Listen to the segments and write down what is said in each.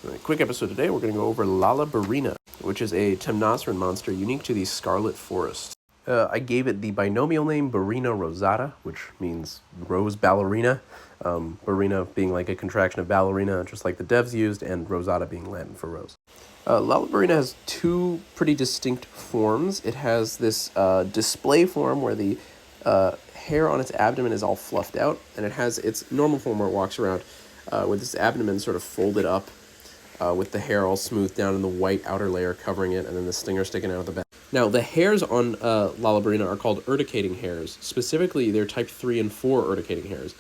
In a quick episode today, we're going to go over Lala Barina, which is a temnosserin monster unique to the Scarlet Forest. I gave it the binomial name Barina rosata, which means rose ballerina. Barina being like a contraction of ballerina, just like the devs used, and rosata being Latin for rose. Lala Barina has two pretty distinct forms. It has this display form where the hair on its abdomen is all fluffed out, and it has its normal form where it walks around with its abdomen sort of folded up, with the hair all smoothed down and the white outer layer covering it, and then the stinger sticking out of the back. Now, the hairs on Lala Barina are called urticating hairs. Specifically, they're type 3 and 4 urticating hairs.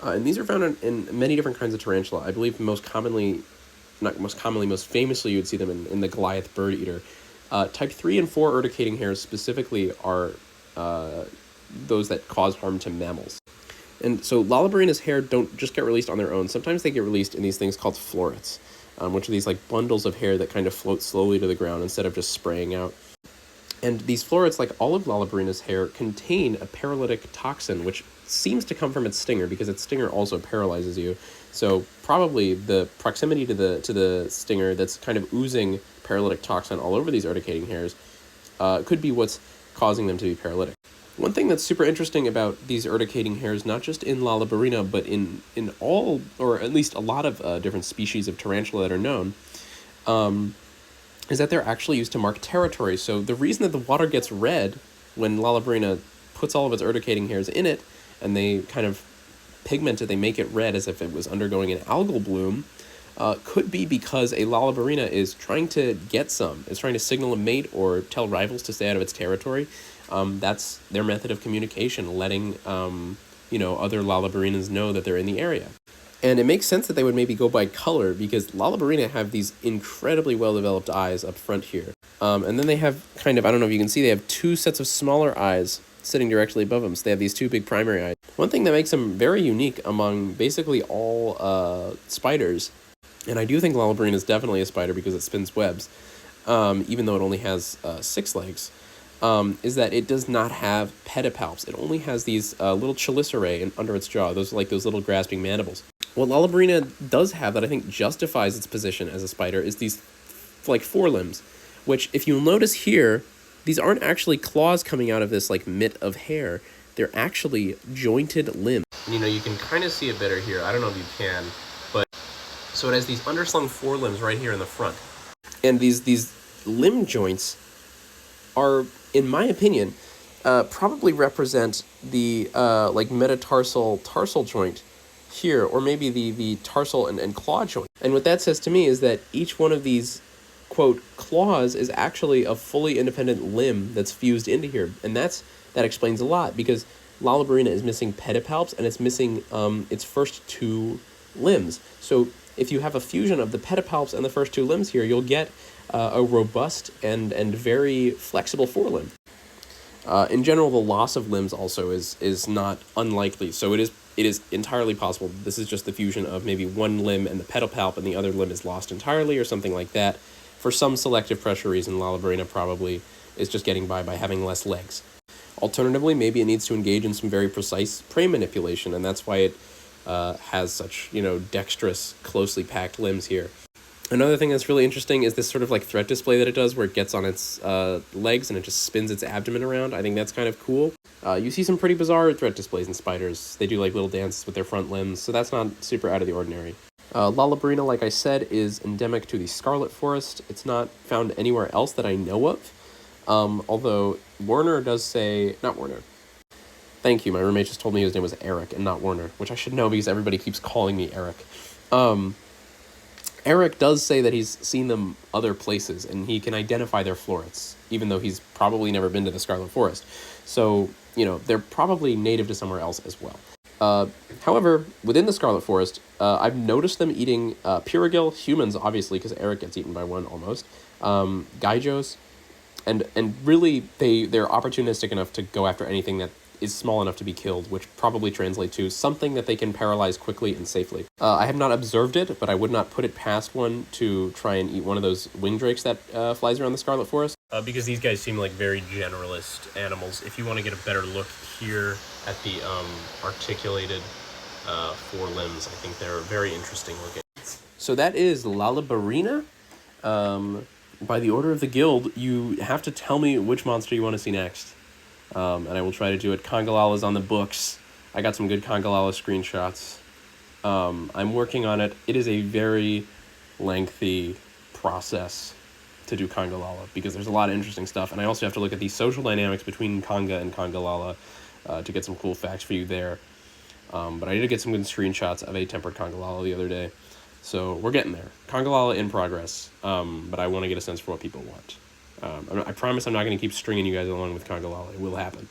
And these are found in many different kinds of tarantula. I believe most famously, you would see them in the Goliath bird eater. Type 3 and 4 urticating hairs specifically are those that cause harm to mammals. And so Lala Barina's hair don't just get released on their own. Sometimes they get released in these things called florets, which are these like bundles of hair that kind of float slowly to the ground instead of just spraying out. And these florets, like all of Lala Barina's hair, contain a paralytic toxin, which seems to come from its stinger, because its stinger also paralyzes you. So probably the proximity to the stinger that's kind of oozing paralytic toxin all over these urticating hairs could be what's causing them to be paralytic. One thing that's super interesting about these urticating hairs, not just in Lala Barina, but in all, or at least a lot of different species of tarantula that are known, is that they're actually used to mark territory. So the reason that the water gets red when Lala Barina puts all of its urticating hairs in it, and they kind of pigment it, they make it red as if it was undergoing an algal bloom, could be because a Lala Barina is trying to get some. It's trying to signal a mate or tell rivals to stay out of its territory. That's their method of communication, letting other Lala Barinas know that they're in the area. And it makes sense that they would maybe go by color, because Lala Barina have these incredibly well-developed eyes up front here. And then they have kind of, I don't know if you can see, they have two sets of smaller eyes sitting directly above them. So they have these two big primary eyes. One thing that makes them very unique among basically all spiders, and I do think Lala Barina is definitely a spider because it spins webs, even though it only has 6 legs, is that it does not have pedipalps. It only has these little chelicerae under its jaw. Those are like those little grasping mandibles. What Lala Barina does have that I think justifies its position as a spider is these like forelimbs, which if you'll notice here, these aren't actually claws coming out of this like mitt of hair. They're actually jointed limbs. And you can kind of see it better here. I don't know if you can, but so it has these underslung forelimbs right here in the front. And these limb joints are, in my opinion, probably represent the like metatarsal tarsal joint here, or maybe the tarsal and claw joint. And what that says to me is that each one of these, quote, claws is actually a fully independent limb that's fused into here. And that explains a lot, because Lala Barina is missing pedipalps, and it's missing its first 2 limbs. So if you have a fusion of the pedipalps and the first 2 limbs here, you'll get a robust and very flexible forelimb. In general, the loss of limbs also is not unlikely. So it is entirely possible this is just the fusion of maybe one limb and the pedipalp, and the other limb is lost entirely, or something like that. For some selective pressure reason, Lala Barina probably is just getting by having less legs. Alternatively, maybe it needs to engage in some very precise prey manipulation, and that's why it has such dexterous, closely packed limbs here. Another thing that's really interesting is this sort of like threat display that it does, where it gets on its legs and it just spins its abdomen around. I think that's kind of cool. You see some pretty bizarre threat displays in spiders. They do like little dances with their front limbs, so that's not super out of the ordinary. Lala Barina, like I said, is endemic to the Scarlet Forest. It's not found anywhere else that I know of, although Werner does say, not Werner. Thank you, my roommate just told me his name was Eric and not Werner, which I should know because everybody keeps calling me Eric. Eric does say that he's seen them other places, and he can identify their florets, even though he's probably never been to the Scarlet Forest. So, they're probably native to somewhere else as well. However, within the Scarlet Forest, I've noticed them eating Pyragil, humans, obviously, because Eric gets eaten by one almost, Gaijos, and really they're opportunistic enough to go after anything that is small enough to be killed, which probably translates to something that they can paralyze quickly and safely. I have not observed it, but I would not put it past one to try and eat one of those wing drakes that flies around the Scarlet Forest. Because these guys seem like very generalist animals. If you want to get a better look here at the articulated forelimbs, I think they're very interesting looking. So that is Lala Barina. By the order of the guild, you have to tell me which monster you want to see next. And I will try to do it. Congalala's on the books. I got some good Congalala screenshots. I'm working on it. It is a very lengthy process to do Congalala because there's a lot of interesting stuff. And I also have to look at the social dynamics between Conga and Congalala to get some cool facts for you there. But I did get some good screenshots of a tempered Congalala the other day. So we're getting there. Congalala in progress, but I want to get a sense for what people want. I promise I'm not going to keep stringing you guys along with Congalala. It will happen.